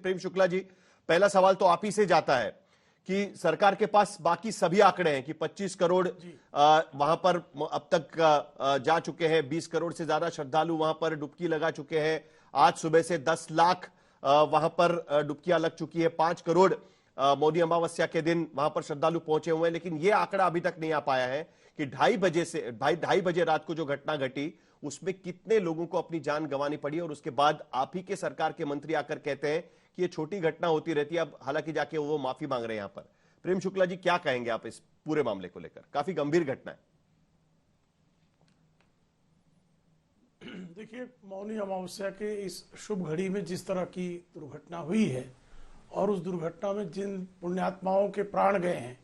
प्रेम शुक्ला जी, पहला सवाल तो आप ही से जाता है कि सरकार के पास बाकी सभी आंकड़े हैं कि 25 करोड़ वहां पर अब तक जा चुके हैं, 20 करोड़ से ज्यादा श्रद्धालु वहां पर डुबकी लगा चुके हैं। आज सुबह से 10 लाख वहां पर डुबकियां लग चुकी है। 5 करोड़ मौनी अमावस्या के दिन वहां पर श्रद्धालु पहुंचे हुए हैं। लेकिन यह आंकड़ा अभी तक नहीं आ पाया है कि 2:30 बजे रात को जो घटना घटी उसमें कितने लोगों को अपनी जान गंवानी पड़ी। और उसके बाद आप ही के सरकार के मंत्री आकर कहते हैं कि ये छोटी घटना होती रहती है। अब हालांकि जाके वो माफी मांग रहे हैं यहां पर। प्रेम शुक्ला जी, क्या कहेंगे आप इस पूरे मामले को लेकर? काफी गंभीर घटना है। देखिए, मौनी अमावस्या के इस शुभ घड़ी में जिस तरह की दुर्घटना हुई है और उस दुर्घटना में जिन पुण्यात्माओं के प्राण गए हैं,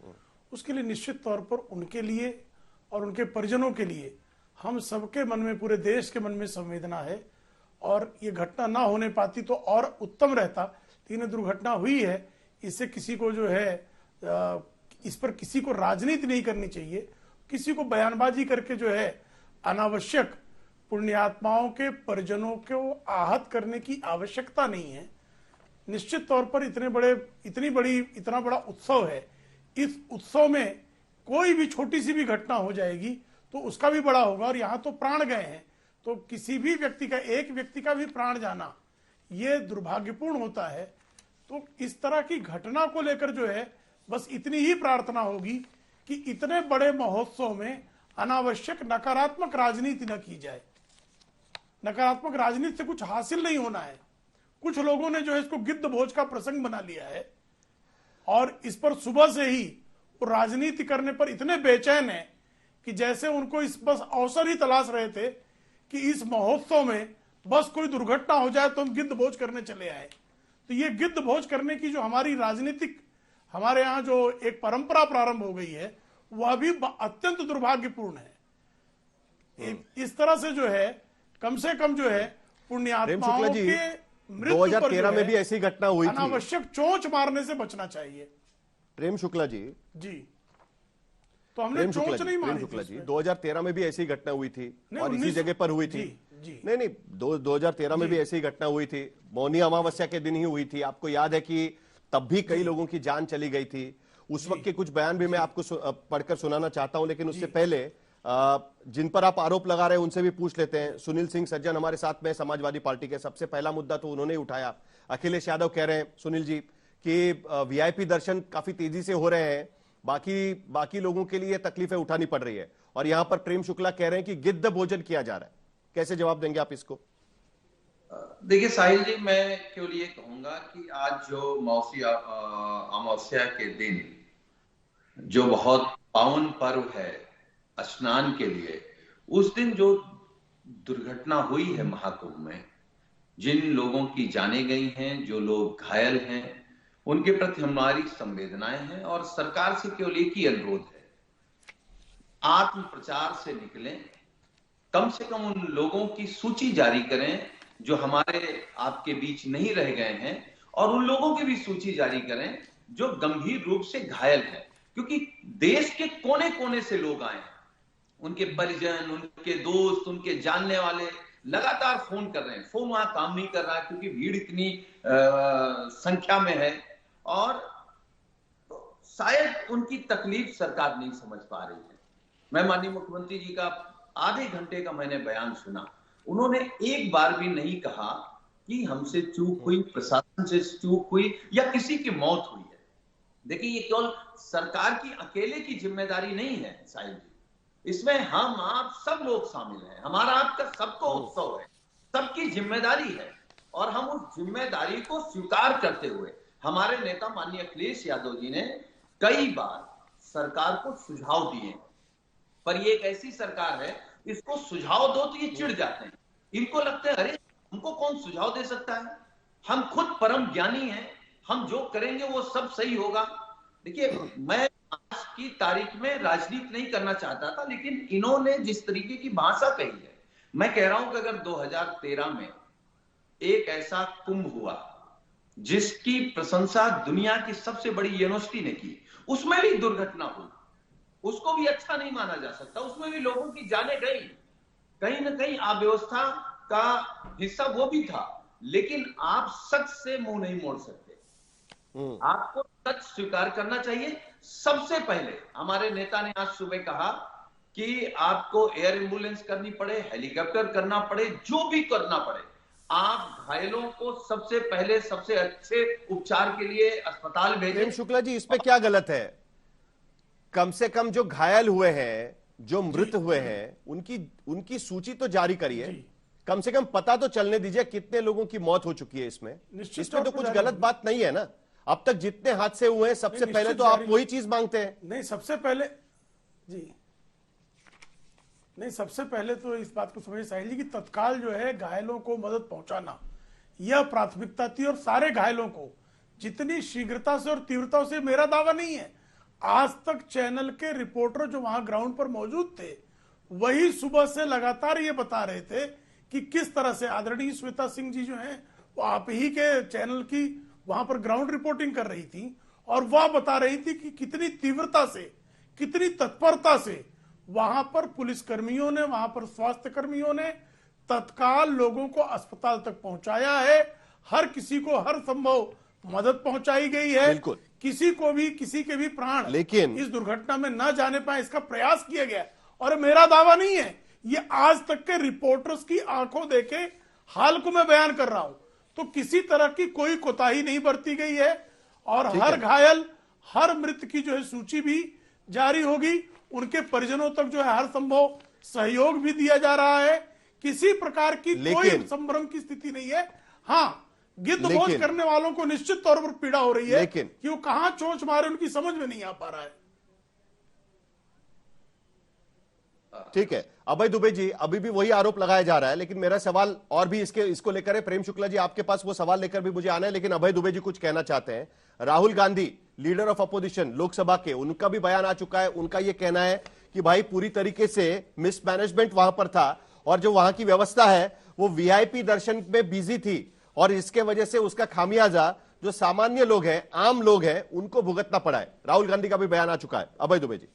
उसके लिए निश्चित तौर पर उनके लिए और उनके परिजनों के लिए हम सबके मन में, पूरे देश के मन में संवेदना है। और ये घटना ना होने पाती तो और उत्तम रहता। तीन दुर्घटना हुई है, इससे किसी को जो है इस पर किसी को राजनीति नहीं करनी चाहिए, किसी को बयानबाजी करके जो है अनावश्यक पुण्यात्माओं के परिजनों को आहत करने की आवश्यकता नहीं है। निश्चित तौर पर इतना बड़ा उत्सव है, इस उत्सव में कोई भी छोटी सी भी घटना हो जाएगी तो उसका भी बड़ा होगा। और यहां तो प्राण गए हैं, तो किसी भी व्यक्ति का, एक व्यक्ति का भी प्राण जाना ये दुर्भाग्यपूर्ण होता है। तो इस तरह की घटना को लेकर जो है बस इतनी ही प्रार्थना होगी कि इतने बड़े महोत्सव में अनावश्यक नकारात्मक राजनीति न की जाए। नकारात्मक राजनीति से कुछ हासिल नहीं होना है। कुछ लोगों ने जो है इसको गिद्ध भोज का प्रसंग बना लिया है और इस पर सुबह से ही वो राजनीति करने पर इतने बेचैन है कि जैसे उनको इस बस अवसर ही तलाश रहे थे कि इस महोत्सव में बस कोई दुर्घटना हो जाए तो हम गिद्ध भोज करने चले आए। तो ये गिद्ध भोज करने की जो हमारी राजनीतिक, हमारे यहाँ जो एक परंपरा प्रारंभ हो गई है, वह भी अत्यंत दुर्भाग्यपूर्ण है। इस तरह से जो है कम से कम जो है पुण्यात्माओं के मृत्यु 2013 में भी ऐसी घटना हुई थी। अनावश्यक चोंच मारने से बचना चाहिए। प्रेम शुक्ला जी, तो हमने चोंच नहीं मारी। शुक्ला जी, 2013 में भी ऐसी घटना हुई थी और इसी जगह पर हुई थी। नहीं, 2013 में भी ऐसी घटना हुई थी, मौनी अमावस्या के दिन ही हुई थी। आपको याद है कि तब भी कई लोगों की जान चली गई थी। उस वक्त के कुछ बयान भी मैं आपको पढ़कर सुनाना चाहता हूं, लेकिन उससे पहले जिन पर आप आरोप लगा रहे हैं उनसे भी पूछ लेते हैं। सुनील सिंह सज्जन हमारे साथ में, समाजवादी पार्टी के। सबसे पहला मुद्दा तो उन्होंने उठाया। अखिलेश यादव कह रहे हैं, सुनील जी, कि वीआईपी दर्शन काफी तेजी से हो रहे हैं, बाकी लोगों के लिए तकलीफें उठानी पड़ रही है। और यहां पर प्रेम शुक्ला कह रहे हैं कि गिद्ध भोजन किया जा रहा है। कैसे जवाब देंगे आप इसको? देखिए साहिल जी, मैं केवल ये कहूंगा कि आज जो मौसी अमावस्या के दिन जो बहुत पावन पर्व है स्नान के लिए, उस दिन जो दुर्घटना हुई है महाकुंभ में, जिन लोगों की जाने गई हैं, जो लोग घायल हैं, उनके प्रति हमारी संवेदनाएं हैं। और सरकार से केवल एक ही अनुरोध है, आत्म प्रचार से निकलें, कम से कम उन लोगों की सूची जारी करें जो हमारे आपके बीच नहीं रह गए हैं, और उन लोगों की भी सूची जारी करें जो गंभीर रूप से घायल हैं। क्योंकि देश के कोने कोने से लोग आए हैं, उनके परिजन, उनके दोस्त, उनके जानने वाले लगातार फोन कर रहे हैं। फोन वहां काम नहीं कर रहा है क्योंकि भीड़ इतनी संख्या में है और शायद उनकी तकलीफ सरकार नहीं समझ पा रही है। मैं माननीय मुख्यमंत्री जी का आधे घंटे का मैंने बयान सुना, उन्होंने एक बार भी नहीं कहा कि हमसे चूक हुई, प्रशासन से चूक हुई या किसी की मौत हुई है। देखिए, ये केवल सरकार की अकेले की जिम्मेदारी नहीं है साहिल जी, इसमें हम आप सब लोग शामिल हैं। हमारा आपका सबको उत्सव है, सबकी जिम्मेदारी है। और हम उस जिम्मेदारी को स्वीकार करते हुए हमारे नेता माननीय अखिलेश यादव जी ने कई बार सरकार को सुझाव दिए, पर ये एक ऐसी सरकार है, इसको सुझाव दो तो ये चिढ़ जाते हैं। इनको लगता है अरे हमको कौन सुझाव दे सकता है, हम खुद परम ज्ञानी हैं, हम जो करेंगे वो सब सही होगा। देखिए, मैं आज की तारीख में राजनीति नहीं करना चाहता था, लेकिन इन्होंने जिस तरीके की भाषा कही है, मैं कह रहा हूं कि अगर 2013 में एक ऐसा कुंभ हुआ जिसकी प्रशंसा दुनिया की सबसे बड़ी यूनिवर्सिटी ने की, उसमें भी दुर्घटना हुई, उसको भी अच्छा नहीं माना जा सकता। उसमें भी लोगों की जानें गई, कहीं ना कहीं अव्यवस्था का हिस्सा वो भी था। लेकिन आप सच से मुंह नहीं मोड़ सकते। आपको सच स्वीकार करना चाहिए। सबसे पहले हमारे नेता ने आज सुबह कहा कि आपको एयर एम्बुलेंस करनी पड़े, हेलीकॉप्टर करना पड़े, जो भी करना पड़े, आप घायलों को सबसे पहले सबसे अच्छे उपचार के लिए अस्पताल प्रेम भेजें। शुक्ला जी, इसमें क्या गलत है? कम से कम जो घायल हुए हैं, जो मृत हुए हैं, उनकी सूची तो जारी करिए। कम से कम पता तो चलने दीजिए कितने लोगों की मौत हो चुकी है। इसमें तो कुछ गलत बात नहीं है ना। अब तक जितने हादसे हुए हैं, सबसे पहले तो आप वही चीज मांगते हैं। नहीं, सबसे पहले जी नहीं, सबसे पहले तो इस बात को समझिए साहिल जी कि तत्काल जो है घायलों को मदद पहुंचाना यह प्राथमिकता थी, और सारे घायलों को जितनी शीघ्रता से और तीव्रता से, मेरा दावा नहीं है, आज तक चैनल के रिपोर्टर जो वहां ग्राउंड पर मौजूद थे वही सुबह से लगातार ये बता रहे थे कि किस तरह से आदरणीय श्वेता सिंह जी जो हैं वो आप ही के चैनल की वहां पर ग्राउंड रिपोर्टिंग कर रही थी, और वह बता रही थी कि कितनी तीव्रता से, कितनी तत्परता से वहां पर पुलिसकर्मियों ने, वहां पर स्वास्थ्य कर्मियों ने तत्काल लोगों को अस्पताल तक पहुंचाया है। हर किसी को हर संभव मदद पहुंचाई गई है। बिल्कुल। किसी को भी, किसी के भी प्राण लेकिन इस दुर्घटना में न जाने पाए, इसका प्रयास किया गया। और मेरा दावा नहीं है, ये आज तक के रिपोर्टर्स की आंखों देखे हाल को मैं बयान कर रहा हूं। तो किसी तरह की कोई कोताही नहीं बरती गई है, और हर घायल, हर मृत की जो है सूची भी जारी होगी। उनके परिजनों तक जो है हर संभव सहयोग भी दिया जा रहा है। किसी प्रकार की कोई संभ्रम की स्थिति नहीं है। हाँ, गिद्धमोज करने वालों को निश्चित तौर पर पीड़ा हो रही है कि वो कहां चोंच मारे उनकी समझ में नहीं आ पा रहा है। ठीक है अभय दुबे जी, अभी भी वही आरोप लगाया जा रहा है, लेकिन मेरा सवाल और भी इसको लेकर है। प्रेम शुक्ला जी, आपके पास वो सवाल लेकर भी मुझे आना है, लेकिन अभय दुबे जी कुछ कहना चाहते हैं। Rahul Gandhi, leader of opposition Lok Sabha के, उनका भी बयान आ चुका है। उनका यह कहना है कि भाई पूरी तरीके से मिसमैनेजमेंट वहां पर था, और जो वहां की व्यवस्था है वो वीआईपी दर्शन में बिजी थी, और इसके वजह से उसका खामियाजा जो सामान्य लोग हैं, आम लोग हैं, उनको भुगतना पड़ा है। राहुल गांधी का भी बयान आ चुका है। अभय दुबे जी।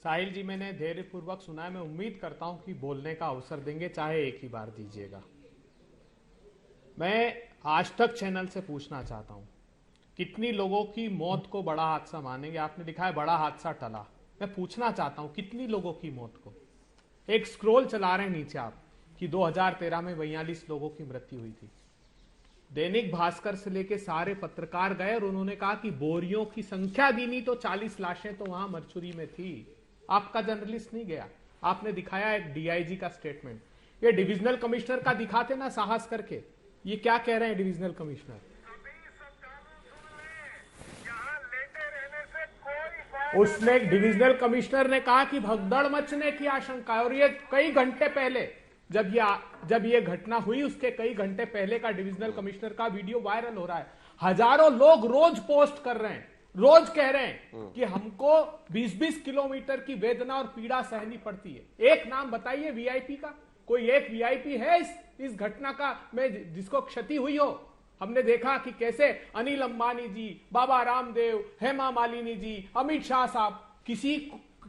साहिल जी, मैंने धैर्यपूर्वक सुना है। मैं उम्मीद करता हूं कि बोलने का अवसर देंगे, चाहे एक ही बार दीजिएगा। मैं आज तक चैनल से पूछना चाहता हूं, कितनी लोगों की मौत को बड़ा हादसा मानेंगे? आपने लिखा है बड़ा हादसा टला। मैं पूछना चाहता हूं कितनी लोगों की मौत को? एक स्क्रॉल चला रहे हैं नीचे आप कि 2013 में 42 लोगों की मृत्यु हुई थी। दैनिक भास्कर से लेके सारे पत्रकार गए और उन्होंने कहा कि बोरियों की संख्या गिनी तो 40 लाशें तो वहां मरचुरी में थी। आपका जर्नलिस्ट नहीं गया, आपने दिखाया एक डीआईजी का स्टेटमेंट। ये डिविजनल कमिश्नर का दिखाते ना साहस करके। ये क्या कह रहे हैं डिविजनल कमिश्नर? उसने, डिविजनल कमिश्नर ने कहा कि भगदड़ मचने की आशंका है। और ये कई घंटे पहले, जब ये घटना हुई उसके कई घंटे पहले का डिविजनल कमिश्नर का वीडियो वायरल हो रहा है। हजारों लोग रोज पोस्ट कर रहे हैं, रोज कह रहे हैं कि हमको 20-20 किलोमीटर की वेदना और पीड़ा सहनी पड़ती है। एक नाम बताइए वीआईपी का, कोई एक वीआईपी है इस घटना का में जिसको क्षति हुई हो? हमने देखा कि कैसे अनिल अंबानी जी, बाबा रामदेव, हेमा मालिनी जी, अमित शाह साहब,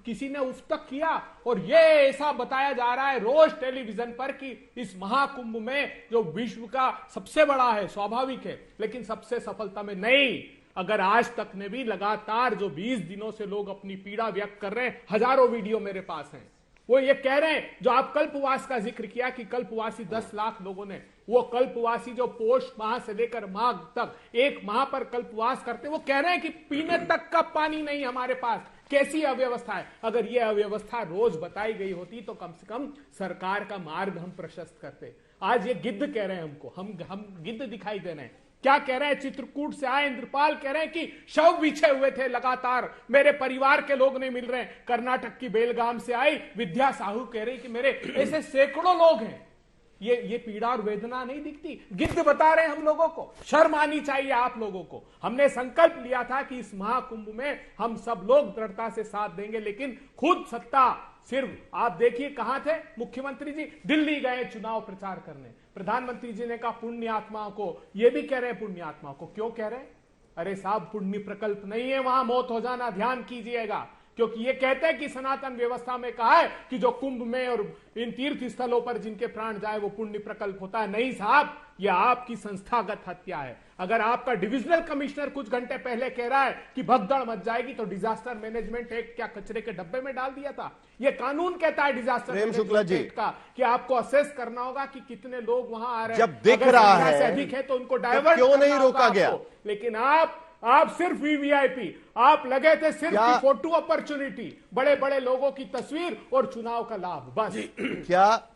किसी ने उस तक किया। और ये ऐसा बताया जा रहा है रोज टेलीविजन पर कि इस महाकुंभ में जो विश्व का सबसे बड़ा है, स्वाभाविक है, लेकिन सबसे सफलता में नहीं। अगर आज तक ने भी लगातार जो 20 दिनों से लोग अपनी पीड़ा व्यक्त कर रहे हैं, हजारों वीडियो मेरे पास हैं, वो ये कह रहे हैं, जो आप कल्पवास का जिक्र किया कि कल्पवासी 10 लाख लोगों ने, वो कल्पवासी जो पोष माह से लेकर माघ तक एक माह पर कल्पवास करते, वो कह रहे हैं कि पीने तक का पानी नहीं हमारे पास। कैसी अव्यवस्था है? अगर ये अव्यवस्था रोज बताई गई होती तो कम से कम सरकार का मार्ग हम प्रशस्त करते। आज ये गिद्ध कह रहे हैं हमको, हम गिद्ध दिखाई दे रहे हैं। क्या कह रहे हैं? चित्रकूट से आए इंद्रपाल कह रहे हैं कि शव बिछे हुए थे लगातार, मेरे परिवार के लोग नहीं मिल रहे हैं। कर्नाटक की बेलगाम से आई विद्या साहू कह रही कि मेरे ऐसे सैकड़ों लोग हैं। ये पीड़ा और वेदना नहीं दिखती? गिद्ध बता रहे हैं हम लोगों को। शर्म आनी चाहिए आप लोगों को। हमने संकल्प लिया था कि इस महाकुंभ में हम सब लोग दृढ़ता से साथ देंगे, लेकिन खुद सत्ता सिर्फ आप देखिए कहां थे मुख्यमंत्री जी? दिल्ली गए चुनाव प्रचार करने। प्रधानमंत्री जी ने कहा पुण्य आत्माओं को, ये भी कह रहे हैं पुण्य आत्माओं को। क्यों कह रहे हैं? अरे साहब, पुण्य प्रकल्प नहीं है वहां मौत हो जाना, ध्यान कीजिएगा। क्योंकि ये कहते हैं कि सनातन व्यवस्था में कहा है कि जो कुंभ में और इन तीर्थ स्थलों पर जिनके प्राण जाए वो पुण्य प्रकल्प होता है। नहीं साहब, यह आपकी संस्थागत हत्या है। अगर आपका डिविजनल कमिश्नर कुछ घंटे पहले कह रहा है कि भगदड़ मच जाएगी, तो डिजास्टर मैनेजमेंट एक्ट क्या कचरे के डब्बे में डाल दिया था? यह कानून कहता है डिजास्टर प्रेम शुक्ला जी का कि आपको असेस करना होगा कि कितने लोग वहां आ रहे हैं। जब दिख रहा है अधिक है तो उनको डाइवर्ट क्यों नहीं रोका गया? लेकिन आप सिर्फ वीवीआईपी, आप लगे थे सिर्फ की फोटो अपॉर्चुनिटी, बड़े बड़े लोगों की तस्वीर और चुनाव का लाभ, बस। क्या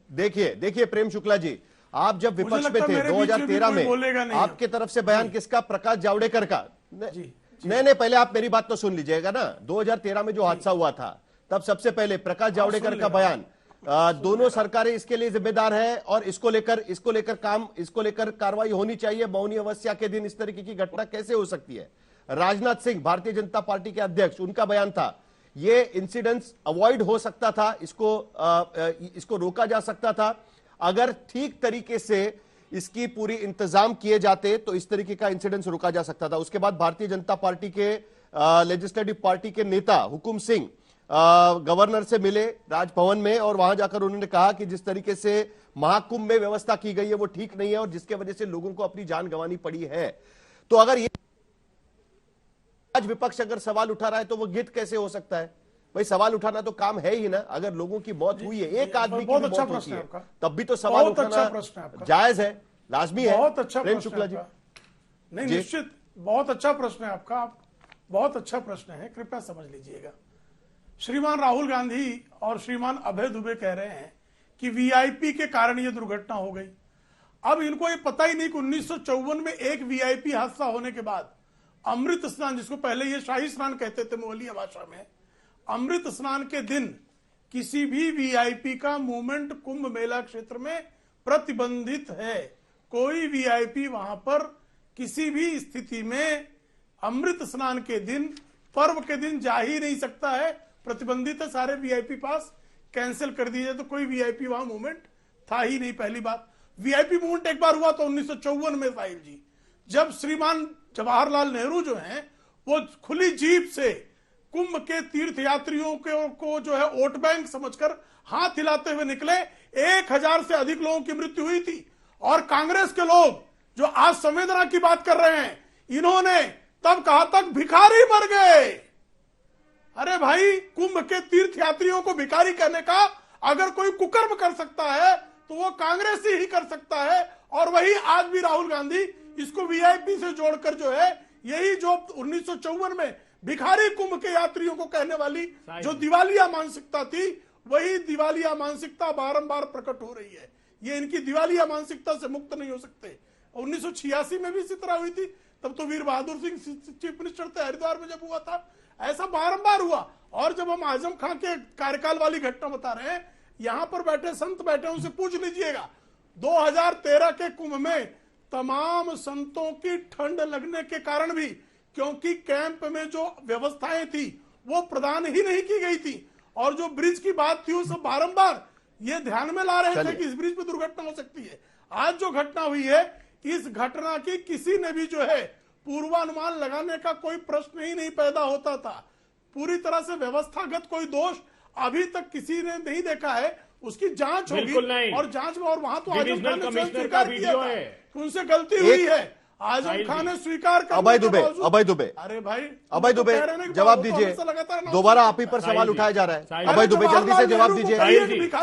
देखिए प्रेम शुक्ला जी, आप जब विपक्ष में थे 2013 में, आपके तरफ से बयान किसका? प्रकाश जावड़ेकर का। नहीं, पहले आप मेरी बात तो सुन लीजिएगा ना। 2013 में जो हादसा हुआ था, तब सबसे पहले प्रकाश जावड़ेकर का बयान, दोनों सरकारें इसके लिए जिम्मेदार है और इसको लेकर कार्रवाई होनी चाहिए। मौनी अमावस्या के दिन इस तरीके की घटना कैसे हो सकती है? राजनाथ सिंह, भारतीय जनता पार्टी के अध्यक्ष, उनका बयान था ये इंसिडेंट्स अवॉइड हो सकता था, इसको रोका जा सकता था अगर ठीक तरीके से इसकी पूरी इंतजाम किए जाते, तो इस तरीके का इंसिडेंट्स रोका जा सकता था। उसके बाद भारतीय जनता पार्टी के लेजिस्लेटिव पार्टी के नेता हुकुम सिंह गवर्नर से मिले राजभवन में और वहां जाकर उन्होंने कहा कि जिस तरीके से महाकुंभ में व्यवस्था की गई है वो ठीक नहीं है और जिसके वजह से लोगों को अपनी जान गंवानी पड़ी है। तो अगर ये आज विपक्ष अगर सवाल उठा रहा है तो वो गिट कैसे हो सकता है? भाई सवाल उठाना तो काम है ही ना। अगर लोगों की मौत हुई है, एक आदमी की मौत होती है, तब भी तो सवाल उठाना जायज है, लाजमी है। बहुत अच्छा प्रेम शुक्ला जी। नहीं, निश्चित बहुत अच्छा प्रश्न है आपका, बहुत अच्छा प्रश्न है। कृपया समझ लीजिएगा, श्रीमान राहुल गांधी और श्रीमान अभय दुबे कह रहे हैं कि वीआईपी के कारण यह दुर्घटना हो गई। अब इनको ये पता ही नहीं कि 1954 में एक वीआईपी हादसा होने के बाद अमृत स्नान, जिसको पहले ये शाही स्नान कहते थे मुगलिया भाषा में, अमृत स्नान के दिन किसी भी वीआईपी का मूवमेंट कुंभ मेला क्षेत्र में प्रतिबंधित है। कोई वीआईपी वहां पर किसी भी स्थिति में अमृत स्नान के दिन, पर्व के दिन जा ही नहीं सकता है, प्रतिबंधित है। सारे वीआईपी पास कैंसिल कर दिए, तो कोई वीआईपी वहां मूवमेंट था ही नहीं। पहली बात, वीआईपी मूवमेंट एक बार हुआ तो 1954 में साहिब जी, जब श्रीमान जवाहरलाल नेहरू जो हैं वो खुली जीप से कुंभ के तीर्थ यात्रियों को जो है वोट बैंक समझकर हाथ हिलाते हुए निकले। 1000 से अधिक लोगों की मृत्यु हुई थी। और कांग्रेस के लोग जो आज संवेदना की बात कर रहे हैं, इन्होंने तब कहा तक भिखारी मर गए। अरे भाई, कुंभ के तीर्थ यात्रियों को भिखारी कहने का अगर कोई कुकर्म कर सकता है तो वो कांग्रेस ही कर सकता है। और वही आज भी राहुल गांधी इसको वीआईपी से जोड़कर जो है, यही जो 1954 में भिखारी कुंभ के यात्रियों को कहने वाली जो दिवालिया मानसिकता थी, वही दिवालिया मानसिकता बारंबार प्रकट हो रही है। ये इनकी दिवालिया मानसिकता से मुक्त नहीं हो सकते। 1986 में भी इसी तरह हुई थी, तब तो वीर बहादुर सिंह चीफ मिनिस्टर थे, हरिद्वार में जब हुआ था, ऐसा बारंबार हुआ। और जब हम आजम खान के कार्यकाल वाली घटना बता रहे हैं, यहां पर बैठे संत बैठे, उनसे पूछ लीजिएगा 2013 के कुंभ में तमाम संतों की ठंड लगने के कारण भी, क्योंकि कैंप में जो व्यवस्थाएं थी वो प्रदान ही नहीं की गई थी, और जो ब्रिज की बात थी वो सब बारंबार ये ध्यान में ला रहे थे कि इस ब्रिज पे दुर्घटना हो सकती है। आज जो घटना हुई है, इस घटना की किसी ने भी जो है पूर्वानुमान लगाने का कोई प्रश्न ही नहीं पैदा होता था। पूरी तरह से व्यवस्थागत कोई दोष अभी तक किसी ने नहीं देखा है। उसकी जांच होगी और जांच में, और वहां तो आजम खान ने स्वीकार किया था कि उनसे गलती हुई है। आजम खान ने स्वीकार कर। अभय दुबे, अरे भाई, अभय दुबे जवाब दीजिए। दोबारा आप ही पर सवाल उठाया जा रहा है। अभय दुबे जल्दी से जवाब दीजिए।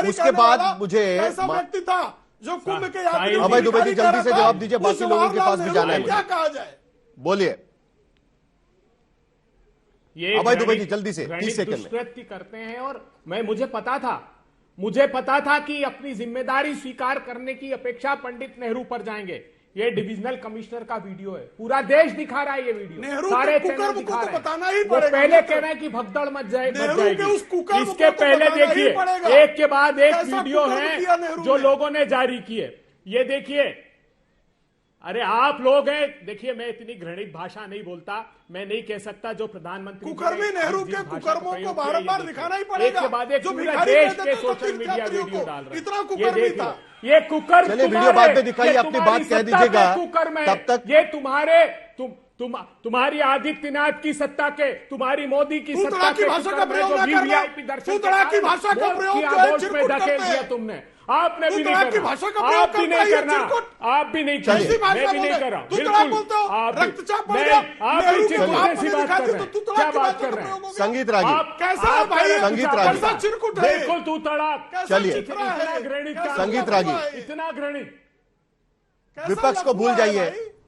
उसके बाद मुझे ऐसा व्यक्ति था जो कुंभ के यात्री। अभय दुबे जी जल्दी से जवाब दीजिए, बाकी लोगों के पास भी जाना है। क्या कहा जाए, बोलिए। ये अभय दुबे जी जल्दी से 30 सेकंड में करते हैं। और मुझे पता था कि अपनी जिम्मेदारी स्वीकार करने की अपेक्षा पंडित नेहरू पर जाएंगे। ये डिविजनल कमिश्नर का वीडियो है, पूरा देश दिखा रहा है ये वीडियो, सारे चैनल दिखा रहे हैं। वो पहले कह रहे हैं कि भगदड़ मच जाएगी। इसके पहले देखिए, एक के बाद एक वीडियो है जो लोगों ने जारी किए। ये देखिए, अरे आप लोग हैं, देखिए मैं इतनी घृणित भाषा नहीं बोलता, मैं नहीं कह सकता जो प्रधानमंत्री कुकर्मी नेहरू के कुकर्मों को बार-बार दिखाना ही पड़ेगा। एक के बाद एक पूरा देश के सोशल मीडिया वीडियो डाल रहे हैं। इतना कुकर्मी था। ये कुकर, चलिए वीडियो बाद में दिखाइए, अपनी बात कह दीजिएगा। कुकर में तब तक ये तुम्हारे तुम्हारी आदित्यनाथ की सत्ता के, तुम्हारी मोदी की तू सत्ता तड़ाकी के भाषा का चक्कर में प्रयोग जो ना करना। वीवीआईपी दर्शन तू के तड़ाकी कारण भाषा का मौत प्रयोग की जो है आगोश में चिरकुट धकेल करते दिया हैं। तुमने। आपने तू भी नहीं तड़ाकी करना, भाषा का प्रयोग आप भी करता नहीं है, करना, चिरकुट। आप भी नहीं चलिए। करना, मैं भाषा भी नहीं बोले। कर रहा। तू तड़ाक बिल्कुल बोलते हो, आप भी रक्तचाप बढ़ नहीं, गया, आप नेहरू भी के चिरकुट बाप जैसी ने बात दिखा कर दी, रहे तो तू हैं। तड़ाक क्या की बात भाषा कर का रहे हैं? प्रयोग हो गया। संगीत रागी, आप कैसा आप भाई कह रहे हैं संगीत कुछ रागी। आपका। कैसा चिरकुट है? बिल्कुल तू तड़ाक, कैसा चलिए। चित्रा है? इतना घृणित कैसा संगीत लफड़ा रागी। है? इतना घृणित। कैसा विपक्ष को लफड़ा भूल है जाइए। भाई?